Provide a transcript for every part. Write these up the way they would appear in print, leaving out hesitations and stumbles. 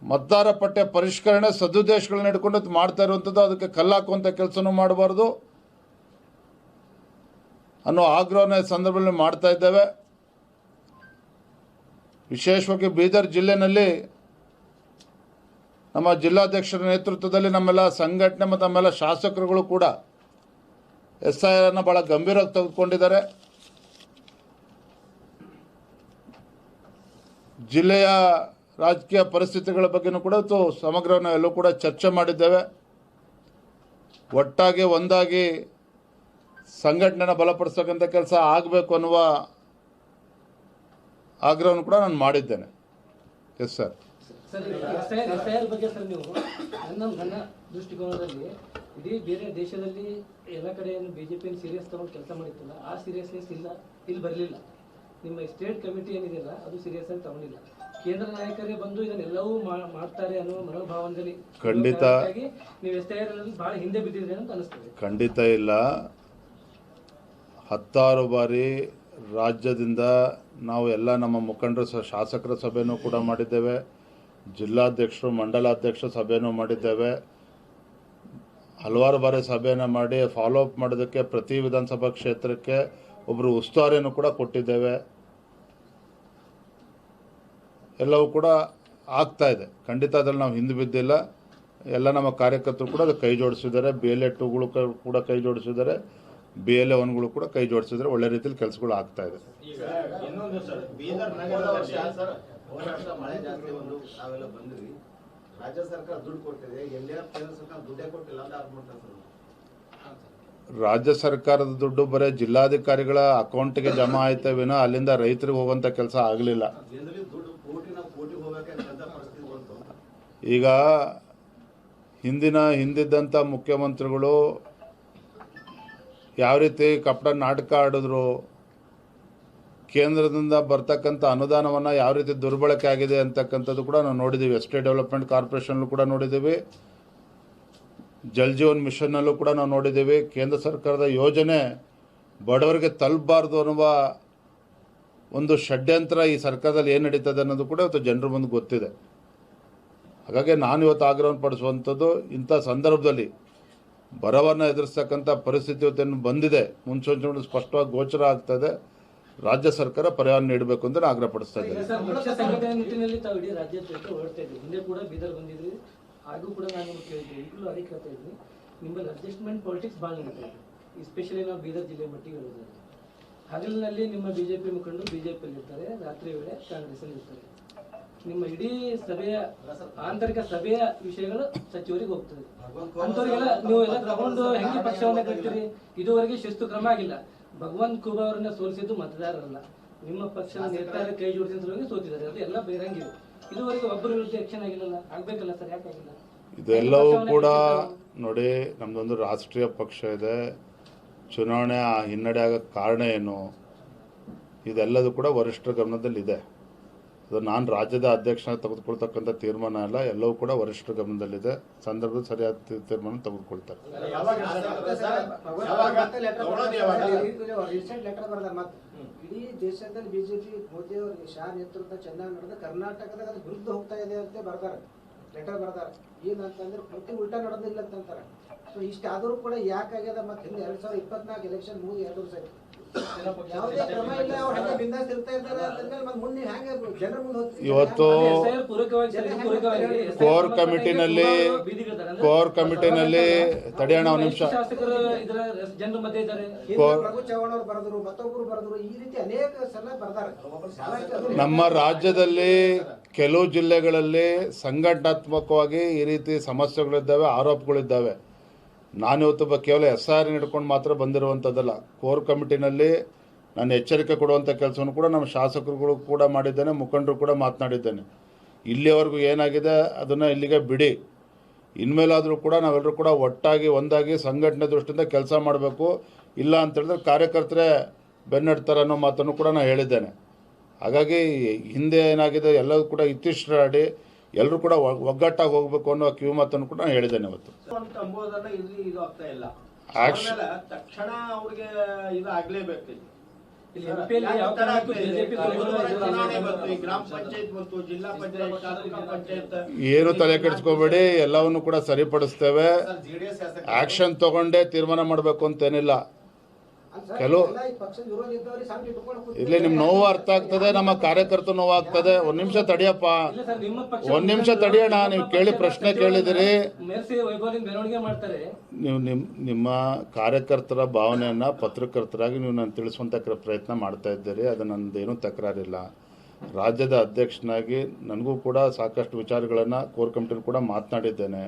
ಮತದಾರ ಪಟ್ಟ ಪರಿಷ್ಕರಣೆ ಸದುದ್ದೇಶಗಳನ್ನ ಇಟ್ಕೊಂಡು ಮಾಡ್ತಾ ಇರುವಂಥದ್ದು, ಅದಕ್ಕೆ ಕಲ್ಲಾಕುವಂಥ ಕೆಲಸನೂ ಮಾಡಬಾರ್ದು ಅನ್ನೋ ಆಗ್ರಹನ ಸಂದರ್ಭದಲ್ಲಿ ಮಾಡ್ತಾ ಇದ್ದೇವೆ. ವಿಶೇಷವಾಗಿ ಬೀದರ್ ಜಿಲ್ಲೆಯಲ್ಲಿ ನಮ್ಮ ಜಿಲ್ಲಾಧ್ಯಕ್ಷರ ನೇತೃತ್ವದಲ್ಲಿ ನಮ್ಮೆಲ್ಲ ಸಂಘಟನೆ ಮತ್ತು ನಮ್ಮೆಲ್ಲ ಶಾಸಕರುಗಳು ಕೂಡ SIR ಭಾಳ ಗಂಭೀರವಾಗಿ ತೆಗೆದುಕೊಂಡಿದ್ದಾರೆ. ಜಿಲ್ಲೆಯ ರಾಜಕೀಯ ಪರಿಸ್ಥಿತಿಗಳ ಬಗ್ಗೆನೂ ಕೂಡ ಸಮಗ್ರವನ್ನು ಎಲ್ಲೂ ಕೂಡ ಚರ್ಚೆ ಮಾಡಿದ್ದೇವೆ. ಒಟ್ಟಾಗಿ ಒಂದಾಗಿ ಸಂಘಟನೆನ ಬಲಪಡಿಸ್ತಕ್ಕಂಥ ಕೆಲಸ ಆಗಬೇಕು ಅನ್ನುವ ಆಗ್ರಹವನ್ನು ಕೂಡ ನಾನು ಮಾಡಿದ್ದೇನೆ. Yes sir. SIR ಬಗ್ಗೆ ಸರ್, ನೀವು ನನ್ನ ದೃಷ್ಟಿಕೋನದಲ್ಲಿ ಇಡೀ ಬೇರೆ ದೇಶದಲ್ಲಿ ಎಲ್ಲ ಕಡೆ ಬಿಜೆಪಿಯನ್ನು ಸೀರಿಯಸ್ ತಗೊಂಡು ಕೆಲಸ ಮಾಡಿತ್ತಲ್ಲ, ಆ ಸೀರಿಯಸ್ನೆಸ್ ಇಲ್ಲಿ ಬರಲಿಲ್ಲ. ನಿಮ್ಮ ಸ್ಟೇಟ್ ಕಮಿಟಿ ಏನಿದೆಯಲ್ಲ ಅದು ಸೀರಿಯಸ್ ಆಗಿ ತಗೊಂಡಿಲ್ಲ. ಕೇಂದ್ರ ನಾಯಕರೇ ಬಂದು ಇದನ್ನೆಲ್ಲವೂ ಮಾಡ್ತಾರೆ ಅನ್ನೋ ಮನೋಭಾವನೆಯಲ್ಲಿ ಖಂಡಿತ ನೀವು SIR ಬಹಳ ಹಿಂದೆ ಬಿದ್ದಿದೆ ಅಂತ ಅನಿಸ್ತದೆ. ಖಂಡಿತ ಇಲ್ಲ. 10 ಬಾರಿ ರಾಜ್ಯದಿಂದ ನಾವು ಎಲ್ಲ ನಮ್ಮ ಮುಖಂಡರು ಶಾಸಕರ ಸಭೆನೂ ಕೂಡ ಮಾಡಿದ್ದೇವೆ, ಜಿಲ್ಲಾಧ್ಯಕ್ಷರು ಮಂಡಲಾಧ್ಯಕ್ಷ ಸಭೆನೂ ಮಾಡಿದ್ದೇವೆ, ಹಲವಾರು ಬಾರಿ ಸಭೆಯನ್ನು ಮಾಡಿ ಫಾಲೋ ಅಪ್ ಮಾಡೋದಕ್ಕೆ ಪ್ರತಿ ವಿಧಾನಸಭಾ ಕ್ಷೇತ್ರಕ್ಕೆ ಒಬ್ಬರು ಉಸ್ತುವಾರಿಯನ್ನು ಕೂಡ ಕೊಟ್ಟಿದ್ದೇವೆ. ಎಲ್ಲವೂ ಕೂಡ ಆಗ್ತಾ ಇದೆ. ಖಂಡಿತ ಅದರಲ್ಲಿ ನಾವು ಹಿಂದೆ ಬಿದ್ದಿಲ್ಲ. ಎಲ್ಲ ನಮ್ಮ ಕಾರ್ಯಕರ್ತರು ಕೂಡ ಅದು ಕೈ ಜೋಡಿಸಿದ್ದಾರೆ. BLA 2ಗಳು ಕೂಡ ಕೈ ಜೋಡಿಸಿದ್ದಾರೆ, BLA 1ಗಳು ಕೂಡ ಕೈ ಜೋಡಿಸಿದ್ದಾರೆ. ಒಳ್ಳೆ ರೀತಿಯಲ್ಲಿ ಕೆಲಸಗಳು ಆಗ್ತಾ ಇದೆ. ರಾಜ್ಯ ಸರ್ಕಾರ ದುಡ್ಡು ಕೊಟ್ಟಿದೆ, ಕೇಂದ್ರ ಸರ್ಕಾರ ದುಡ್ಡೇ ಕೊಟ್ಟಿಲ್ಲ ಅಂತ ಆಗ್ಬಿಡ್ತಾರೆ. ರಾಜ್ಯ ಸರ್ಕಾರದ ದುಡ್ಡು ಬರೀ ಜಿಲ್ಲಾಧಿಕಾರಿಗಳ ಅಕೌಂಟ್ಗೆ ಜಮಾ ಆಯ್ತಾ ವಿನ ಅಲ್ಲಿಂದ ರೈತರಿಗೆ ಹೋಗುವಂಥ ಕೆಲಸ ಆಗಲಿಲ್ಲ. ಈಗ ಹಿಂದಿದ್ದಂಥ ಮುಖ್ಯಮಂತ್ರಿಗಳು ಯಾವ ರೀತಿ ಕಪಟ ನಾಟಕ ಆಡಿದ್ರು, ಕೇಂದ್ರದಿಂದ ಬರ್ತಕ್ಕಂಥ ಅನುದಾನವನ್ನು ಯಾವ ರೀತಿ ದುರ್ಬಳಕೆ ಆಗಿದೆ ಅಂತಕ್ಕಂಥದ್ದು ಕೂಡ ನಾವು ನೋಡಿದ್ದೀವಿ. ಎಸ್ಟೇಟ್ ಡೆವಲಪ್ಮೆಂಟ್ ಕಾರ್ಪೊರೇಷನ್ನಲ್ಲೂ ಕೂಡ ನೋಡಿದ್ದೀವಿ, ಜಲ್ ಜೀವನ್ ಮಿಷನ್ನಲ್ಲೂ ಕೂಡ ನಾವು ನೋಡಿದ್ದೀವಿ. ಕೇಂದ್ರ ಸರ್ಕಾರದ ಯೋಜನೆ ಬಡವರಿಗೆ ತಲುಪಬಾರ್ದು ಅನ್ನುವ ಒಂದು ಷಡ್ಯಂತ್ರ ಈ ಸರ್ಕಾರದಲ್ಲಿ ಏನು ನಡೀತದೆ ಅನ್ನೋದು ಕೂಡ ಇವತ್ತು ಜನರ ಮುಂದೆ ಗೊತ್ತಿದೆ. ಹಾಗಾಗಿ ನಾನು ಇವತ್ತು ಆಗ್ರಹವನ್ನು ಪಡಿಸುವಂಥದ್ದು, ಇಂಥ ಸಂದರ್ಭದಲ್ಲಿ ಬರವನ್ನು ಎದುರಿಸ್ತಕ್ಕಂಥ ಪರಿಸ್ಥಿತಿ ಇವತ್ತೇನು ಬಂದಿದೆ, ಮುನ್ಸೂಚನೆ ಸ್ಪಷ್ಟವಾಗಿ ಗೋಚರ ಆಗ್ತದೆ. ರಾಜ್ಯ ಸರ್ಕಾರ ಪರಿಹಾರ ನೀಡಬೇಕು ಅಂತ ಆಗ್ರಹ ಪಡಿಸ್ತಾ ಇದ್ದೇನೆ. ಹಾಗೂ ಕೂಡ ನಾನು ಕೇಳಿದ್ವಿ, ಈಗಲೂ ಅದೇ ಕೇಳ್ತಾ ಇದ್ವಿ, ನಿಮ್ಮಲ್ಲಿ ಅಡ್ಜಸ್ಟ್ಮೆಂಟ್ ಪಾಲಿಟಿಕ್ಸ್ ಭಾಳ ನಡೀತಾ ಇದೆ. ಎಸ್ಪೆಷಲಿ ನಾವು ಬೀದರ್ ಜಿಲ್ಲೆ ಮಟ್ಟಿಗೆ ಹೇಳೋದು, ಹಗಲಿನಲ್ಲಿ ನಿಮ್ಮ ಬಿಜೆಪಿ ಮುಖಂಡರು ಬಿಜೆಪಿಯಲ್ಲಿ ಇರ್ತಾರೆ, ರಾತ್ರಿ ವೇಳೆ ಕಾಂಗ್ರೆಸ್ಸಲ್ಲಿ ಇರ್ತಾರೆ. ನಿಮ್ಮ ಇಡೀ ಸಭೆಯ ಆಂತರಿಕ ಸಭೆಯ ವಿಷಯಗಳು ಸಚಿವರಿಗೆ ಹೋಗ್ತದೆ. ಅಂತವರಿಗೆಲ್ಲ ನೀವು ಎಲ್ಲ ತಗೊಂಡು ಹೆಂಗೆ ಪಕ್ಷವನ್ನ ಕಟ್ತೀರಿ? ಇದುವರೆಗೆ ಶಿಸ್ತು ಕ್ರಮ ಆಗಿಲ್ಲ. ಭಗವಂತ್ ಖೂಬಾ ಅವರನ್ನ ಸೋಲಿಸಿದ್ದು ಮತದಾರರಲ್ಲ, ನಿಮ್ಮ ಪಕ್ಷದ ನಿರ್ಧಾರ ಕೈ ಜೋಡಿಸಿದ ಸಲುವಾಗಿ ಸೋತಿದ್ದಾರೆ. ಅದು ಎಲ್ಲ ಬಹಿರಂಗಿದೆ. ಇದುವರೆಗೆ ಒಬ್ಬರ ವಿರುದ್ಧ ಆಕ್ಷನ್ ಆಗಿಲ್ಲ, ಆಗ್ಬೇಕಲ್ಲ ಸರ್, ಯಾಕಾಗಿಲ್ಲ? ಇದೆಲ್ಲವೂ ಕೂಡ ನೋಡಿ, ನಮ್ಮದೊಂದು ರಾಷ್ಟ್ರೀಯ ಪಕ್ಷ ಇದೆ. ಚುನಾವಣೆ ಹಿನ್ನಡೆ ಆಗೋಕ್ಕೆ ಕಾರಣ ಏನು, ಇದೆಲ್ಲದೂ ಕೂಡ ವರಿಷ್ಠರ ಗಮನದಲ್ಲಿದೆ. ಅದು ನಾನು ರಾಜ್ಯದ ಅಧ್ಯಕ್ಷನಾಗಿ ತೆಗೆದುಕೊಳ್ತಕ್ಕಂಥ ತೀರ್ಮಾನ ಅಲ್ಲ, ಎಲ್ಲವೂ ಕೂಡ ವರಿಷ್ಠರ ಗಮನದಲ್ಲಿದೆ. ಸಂದರ್ಭದ ಸರಿಯಾದ ತೀರ್ಮಾನ ತೆಗೆದುಕೊಳ್ತಾರೆ. ಇಡೀ ದೇಶದಲ್ಲಿ ಬಿಜೆಪಿ ಮೋದಿ ಅವರಿಗೆ ಶಾ ನೇತೃತ್ವ ಚೆನ್ನಾಗಿ ನಡೆದ, ಕರ್ನಾಟಕದಾಗ ಅದು ವಿರುದ್ಧ ಹೋಗ್ತಾ ಇದೆ ಅಂತ ಬರ್ತಾರೆ, ಲೆಟರ್ ಬರ್ತಾರೆ. ಏನಂತಂದ್ರೆ ಪ್ರತಿ ಉಲ್ಟಾ ನಡೆದಿಲ್ಲ ಅಂತಂತಾರೆ. ಸೊ ಇಷ್ಟಾದರೂ ಕೂಡ ಯಾಕಾಗ್ಯದ? ಮತ್ತೆ ಹಿಂದೆ 2024 ಎಲೆಕ್ಷನ್ ಮುಗಿ 2 ವರ್ಷ ಆಯ್ತು, ಯಾವುದೇ ಕ್ರಮ ಇಲ್ಲ. ಅವ್ರು ಹಂಗೆ ಬಿಂದಾಸ್ ಇರ್ತಾ ಇದ್ದಾರೆ ಅಂತಂದ್ರೆ ಮತ್ತೆ ಮುಂದೆ ಹ್ಯಾಂಗೆ ಜನರ ಮುಂದೆ ಹೋಗ್ತೀವಿ? ಇವತ್ತು ಕೋರ್ ಕಮಿಟಿನಲ್ಲಿ ತಡೆಯೋಣ ಒಂದು ನಿಮಿಷ. ಪ್ರಭು ಚವ್ಹಾಣ್ ಅವರು ಬರೆದ್ರು, ಮತ್ತೊಬ್ಬರು ಬರೆದ್ರು, ಈ ರೀತಿ ಅನೇಕ ಸಲ ಬರ್ತಾರೆ. ನಮ್ಮ ರಾಜ್ಯದಲ್ಲಿ ಕೆಲವು ಜಿಲ್ಲೆಗಳಲ್ಲಿ ಸಂಘಟನಾತ್ಮಕವಾಗಿ ಈ ರೀತಿ ಸಮಸ್ಯೆಗಳಿದ್ದಾವೆ, ಆರೋಪಗಳಿದ್ದಾವೆ. ನಾನಿವತ್ತು ಕೇವಲ SIR ಹಿಡ್ಕೊಂಡು ಮಾತ್ರ ಬಂದಿರುವಂಥದ್ದಲ್ಲ. ಕೋರ್ ಕಮಿಟಿನಲ್ಲಿ ನಾನು ಎಚ್ಚರಿಕೆ ಕೊಡುವಂಥ ಕೆಲಸವನ್ನು ಕೂಡ ನಮ್ಮ ಶಾಸಕರುಗಳು ಕೂಡ ಮಾಡಿದ್ದೇನೆ, ಮುಖಂಡರು ಕೂಡ ಮಾತನಾಡಿದ್ದೇನೆ. ಇಲ್ಲಿಯವರೆಗೂ ಏನಾಗಿದೆ ಅದನ್ನು ಇಲ್ಲಿಗೆ ಬಿಡಿ. ಇನ್ಮೇಲಾದರೂ ಕೂಡ ನಾವೆಲ್ಲರೂ ಕೂಡ ಒಟ್ಟಾಗಿ ಒಂದಾಗಿ ಸಂಘಟನೆ ದೃಷ್ಟಿಯಿಂದ ಕೆಲಸ ಮಾಡಬೇಕು. ಇಲ್ಲ ಅಂತೇಳಿದ್ರೆ ಕಾರ್ಯಕರ್ತರೇ ಬೆನ್ನಡ್ತಾರೆ ಅನ್ನೋ ಮಾತನ್ನು ಕೂಡ ನಾನು ಹೇಳಿದ್ದೇನೆ. ಹಾಗಾಗಿ ಹಿಂದೆ ಏನಾಗಿದೆ ಎಲ್ಲವೂ ಕೂಡ ಇತ್ತೀಚೆಗೆ ಎಲ್ಲರೂ ಕೂಡ ಒಗ್ಗಟ್ಟಾಗಿ ಹೋಗಬೇಕು ಅನ್ನೋ ಕಿವಿ ಮಾತನ್ನು ಕೂಡ ನಾನು ಹೇಳಿದ್ದೇನೆ. ಇವತ್ತು ತಕ್ಷಣ ಅವ್ರಿಗೆ ಇದು ಆಗ್ಲೇಬೇಕು. ಇಲ್ಲಿ MP ಯಲ್ಲಿ ಯಾವ ಕಾರಣಕ್ಕೂ ಬಿಜೆಪಿ ಚುನಾವಣೆ ಬಂತು, ಈ ಗ್ರಾಮ ಪಂಚಾಯತ್ ಬಂತು, ಜಿಲ್ಲಾ ಪಂಚಾಯತ್, ತಾಲೂಕಾ ಪಂಚಾಯತ್. ಏನು ತಲೆ ಕೆಡಿಸ್ಕೋಬೇಡಿ, ಎಲ್ಲವನ್ನು ಕೂಡ ಸರಿಪಡಿಸ್ತೇವೆ. ಸರ್, JDS ಶಾಸಕರು ಆಕ್ಷನ್ ತಗೊಂಡೇ ತೀರ್ಮಾನ ಮಾಡಬೇಕು ಅಂತೇನಿಲ್ಲ. ಕೆಲವು ಪಕ್ಷದ ವಿರೋಧ ಇದ್ದವರಿಗೆ ಸಂಘ ಇಟ್ಕೊಂಡು ಕೂತ್ಕೊಂಡು ಇಲ್ಲಿ ನಿಮ್ ನೋವು ಅರ್ಥ ಆಗ್ತದೆ, ನಮ್ಮ ಕಾರ್ಯಕರ್ತ ನೋವು ಆಗ್ತದೆ. ಒಂದ್ ನಿಮಿಷ ತಡಿಯಪ್ಪ, ಇಲ್ಲ ಸರ್, ನಿಮ್ಮ ಪಕ್ಷ ಒಂದ್ ನಿಮಿಷ ತಡಿಯೋಣ. ನೀವು ಕೇಳಿ ಪ್ರಶ್ನೆ ಕೇಳಿದಿರಿ. ಮೇರ್ಸಿ ವೈಭವದಿಂದ ಮೆರವಣಿಗೆ ಮಾಡ್ತಾರೆ. ನೀವು ನಿಮ್ಮ ಕಾರ್ಯಕರ್ತರ ಭಾವನೆಯನ್ನ ಪತ್ರಕರ್ತರಾಗಿ ನೀವು ನಾನು ತಿಳಿಸುವಂತ ಪ್ರಯತ್ನ ಮಾಡ್ತಾ ಇದ್ದೀರಿ. ಅದು ನನ್ನದೇನು ತಕರಾರಿಲ್ಲ. ರಾಜ್ಯದ ಅಧ್ಯಕ್ಷನಾಗಿ ನನಗೂ ಕೂಡ ಸಾಕಷ್ಟು ವಿಚಾರಗಳನ್ನು ಕೋರ್ ಕಮಿಟಿಲಿ ಕೂಡ ಮಾತನಾಡಿದ್ದೇನೆ.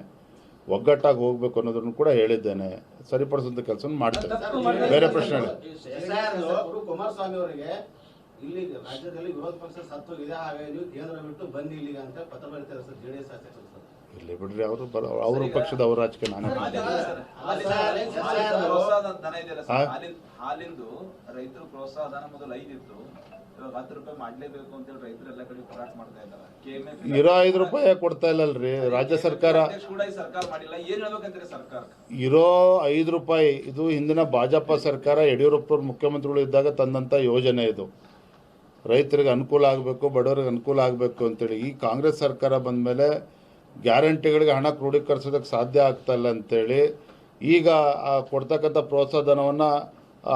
ಒಗ್ಗಟ್ಟಾಗಿ ಹೋಗ್ಬೇಕು ಅನ್ನೋದನ್ನು ಕೂಡ ಹೇಳಿದ್ದೇನೆ. ಸರಿಪಡಿಸುವಂತ ಕೆಲಸ ಮಾಡ್ತೇನೆ. ಬೇರೆ ಪ್ರಶ್ನೆ ಹೇಳಿ. ಅವರು ಕುಮಾರಸ್ವಾಮಿ ಅವರಿಗೆ ಇಲ್ಲಿ ರಾಜ್ಯದಲ್ಲಿ ವಿರೋಧ ಪಕ್ಷ ಸತ್ತೋಗಿದೆ, ಹಾಗಾಗಿ ನೀವು ಕೇಂದ್ರ ಬಿಟ್ಟು ಬನ್ನಿ ಇಲ್ಲಿಗೆ ಅಂತ ಪತ್ರ ಬರೀತಾರೆ ಸರ್ JDS ಶಾಸಕರು. ಸರ್, ಇಲ್ಲಿ ಬಿಡ್ರಿ, ಅವರು ಪಕ್ಷದ ಅವ್ರ ರಾಜಕೀಯ ನಾನೇ ಹಾಲಿಂದು ರೈತರು ಪ್ರೋತ್ಸಾಹ ಧನ ಮೊದಲು 5 ಇತ್ತು, ಇವಾಗ 10 ರೂಪಾಯಿ ಮಾಡ್ಲೇಬೇಕು ಅಂತ ಹೇಳಿ ರೈತರು ಎಲ್ಲ ಕಡೆ ಹೋರಾಟ ಮಾಡ್ತಾ ಇದ್ದಾರೆ. ಇರೋ 5 ರೂಪಾಯಿ ಕೊಡ್ತಾ ಇಲ್ಲಲ್ರಿ ರಾಜ್ಯ ಸರ್ಕಾರ. ಕೂಡ ಈ ಸರ್ಕಾರ ಮಾಡಿಲ್ಲ, ಏನ್ ಹೇಳ್ಬೇಕಂದ್ರೆ ಸರ್ಕಾರ ಇರೋ 5 ರೂಪಾಯಿ ಇದು ಹಿಂದಿನ ಭಾಜಪ ಸರ್ಕಾರ ಯಡಿಯೂರಪ್ಪ ಮುಖ್ಯಮಂತ್ರಿಗಳು ಇದ್ದಾಗ ತಂದಂತ ಯೋಜನೆ. ಇದು ರೈತರಿಗೆ ಅನುಕೂಲ ಆಗಬೇಕು, ಬಡವರಿಗೆ ಅನುಕೂಲ ಆಗಬೇಕು ಅಂತೇಳಿ. ಈ ಕಾಂಗ್ರೆಸ್ ಸರ್ಕಾರ ಬಂದ ಮೇಲೆ ಗ್ಯಾರಂಟಿಗಳಿಗೆ ಹಣ ಕ್ರೋಢೀಕರಿಸೋದಕ್ಕೆ ಸಾಧ್ಯ ಆಗ್ತಾ ಇಲ್ಲ ಅಂತೇಳಿ ಈಗ ಕೊಡ್ತಕ್ಕಂಥ ಪ್ರೋತ್ಸಾಹ ಧನವನ್ನು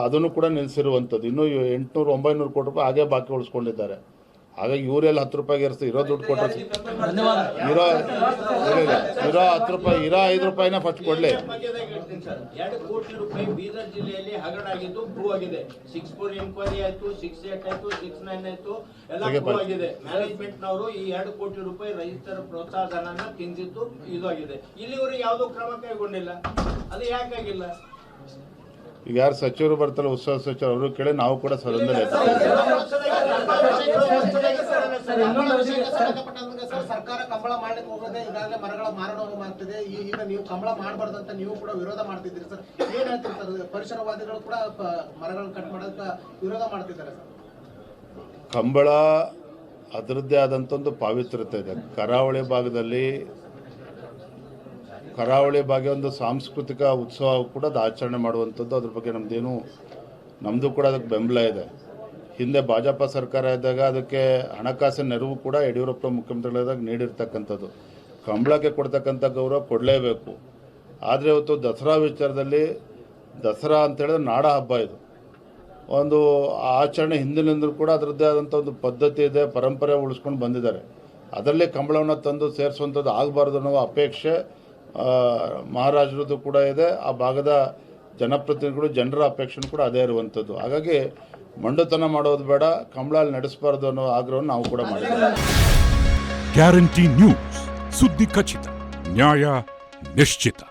ಅದನ್ನು ಕೂಡ ನಿಲ್ಲಿಸಿರುವಂಥದ್ದು. ಇನ್ನೂ 800-900 ಕೋಟಿ ರೂಪಾಯಿ ಹಾಗೆ ಬಾಕಿ ಉಳಿಸ್ಕೊಂಡಿದ್ದಾರೆ. ಹಾಗಾಗಿ ಇವರೆಲ್ಲ 10 ರೂಪಾಯಿಗೆ ಇರಿಸಿ ಇರೋ ದುಡ್ಡು ಕೊಟ್ಟರೆ ಇರೋ 10 ರೂಪಾಯಿ, ಇರೋ 5 ರೂಪಾಯಿನ ಫಸ್ಟ್ ಕೊಡ್ಲಿ. 2 ಕೋಟಿ ರೂಪಾಯಿ ಬೀದರ್ ಜಿಲ್ಲೆಯಲ್ಲಿ ಹಗರಣ ಆಗಿದ್ದು ಪ್ರೂವ್ ಆಗಿದೆ. 6-4 ಎಂಕ್ವೈರಿ ಆಯ್ತು, 6-8 ಆಯ್ತು, 6-9 ಆಯ್ತು, ಎಲ್ಲ ಪ್ರೂವ್ ಆಗಿದೆ. ಮ್ಯಾನೇಜ್ಮೆಂಟ್ ನವರು ಈ 2 ಕೋಟಿ ರೂಪಾಯಿ ರೈತರ ಪ್ರೋತ್ಸಾಹ ಧನನ ತಿಂದಿದ್ದು ಇದು ಆಗಿದೆ. ಇಲ್ಲಿವರೆಗೆ ಯಾವುದೋ ಕ್ರಮ ಕೈಗೊಂಡಿಲ್ಲ. ಅದು ಯಾಕಾಗಿಲ್ಲ? ಈಗ ಯಾರು ಸಚಿವರು ಬರ್ತಾರೆ, ಉತ್ಸವ ಸಚಿವರು, ಅವರು ಕೇಳಿ ನಾವು ಕೂಡ ಸದನದಲ್ಲಿ ಸರ್ಕಾರ ಕಂಬಳ ಮಾಡ್ಲಿಕ್ಕೆ ಹೋಗೋದೇ ಈಗಾಗಲೇ ಮರಗಳ ಮಾರಾಟ ಮಾಡ್ತಿದೆ. ಈಗ ನೀವು ಕಂಬಳ ಮಾಡಬಾರ್ದಂತ ನೀವು ಕೂಡ ವಿರೋಧ ಮಾಡ್ತಿದ್ದೀರಿ ಸರ್. ಏನ್ ಹೇಳ್ತೀರಿ ಸರ್? ಪರಿಸರವಾದಿಗಳು ಕೂಡ ಮರಗಳನ್ನು ಕಟ್ ಮಾಡೋದಕ್ಕೆ ವಿರೋಧ ಮಾಡ್ತಿದ್ದಾರೆ ಸರ್. ಕಂಬಳ ಅದರದ್ದೇ ಆದಂಥ ಒಂದು ಪಾವಿತ್ರ್ಯತೆ ಇದೆ. ಕರಾವಳಿ ಭಾಗ ಒಂದು ಸಾಂಸ್ಕೃತಿಕ ಉತ್ಸವ ಕೂಡ ಅದು ಆಚರಣೆ ಮಾಡುವಂಥದ್ದು. ಅದ್ರ ಬಗ್ಗೆ ನಮ್ಮದು ಕೂಡ ಅದಕ್ಕೆ ಬೆಂಬಲ ಇದೆ. ಹಿಂದೆ ಭಾಜಪ ಸರ್ಕಾರ ಇದ್ದಾಗ ಅದಕ್ಕೆ ಹಣಕಾಸಿನ ನೆರವು ಕೂಡ ಯಡಿಯೂರಪ್ಪ ಮುಖ್ಯಮಂತ್ರಿಗಳಿದ್ದಾಗ ನೀಡಿರ್ತಕ್ಕಂಥದ್ದು. ಕಂಬಳಕ್ಕೆ ಕೊಡ್ತಕ್ಕಂಥ ಗೌರವ ಕೊಡಲೇಬೇಕು. ಆದರೆ ಇವತ್ತು ದಸರಾ ವಿಚಾರದಲ್ಲಿ, ದಸರಾ ಅಂತೇಳಿದ್ರೆ ನಾಡ ಹಬ್ಬ, ಇದು ಒಂದು ಆಚರಣೆ ಹಿಂದಿನಿಂದಲೂ ಕೂಡ ಅದರದ್ದೇ ಆದಂಥ ಒಂದು ಪದ್ಧತಿ ಇದೆ, ಪರಂಪರೆ ಉಳಿಸ್ಕೊಂಡು ಬಂದಿದ್ದಾರೆ. ಅದರಲ್ಲಿ ಕಂಬಳವನ್ನು ತಂದು ಸೇರಿಸುವಂಥದ್ದು ಆಗಬಾರ್ದು ಅನ್ನೋ ಅಪೇಕ್ಷೆ ಮಹಾರಾಜರದ್ದು ಕೂಡ ಇದೆ. ಆ ಭಾಗದ ಜನಪ್ರತಿನಿಧಿಗಳು, ಜನರ ಅಪೇಕ್ಷೆನೂ ಕೂಡ ಅದೇ ಇರುವಂಥದ್ದು. ಹಾಗಾಗಿ ಮಂಡತನ ಮಾಡೋದು ಬೇಡ, ಕಂಬಳ ನಡೆಸಬಾರ್ದು ಅನ್ನೋ ಆಗ್ರಹವನ್ನು ನಾವು ಕೂಡ ಮಾಡಿದ್ದೇವೆ. ಗ್ಯಾರಂಟಿ ನ್ಯೂಸ್, ಸುದ್ದಿ ಖಚಿತ, ನ್ಯಾಯ ನಿಶ್ಚಿತ.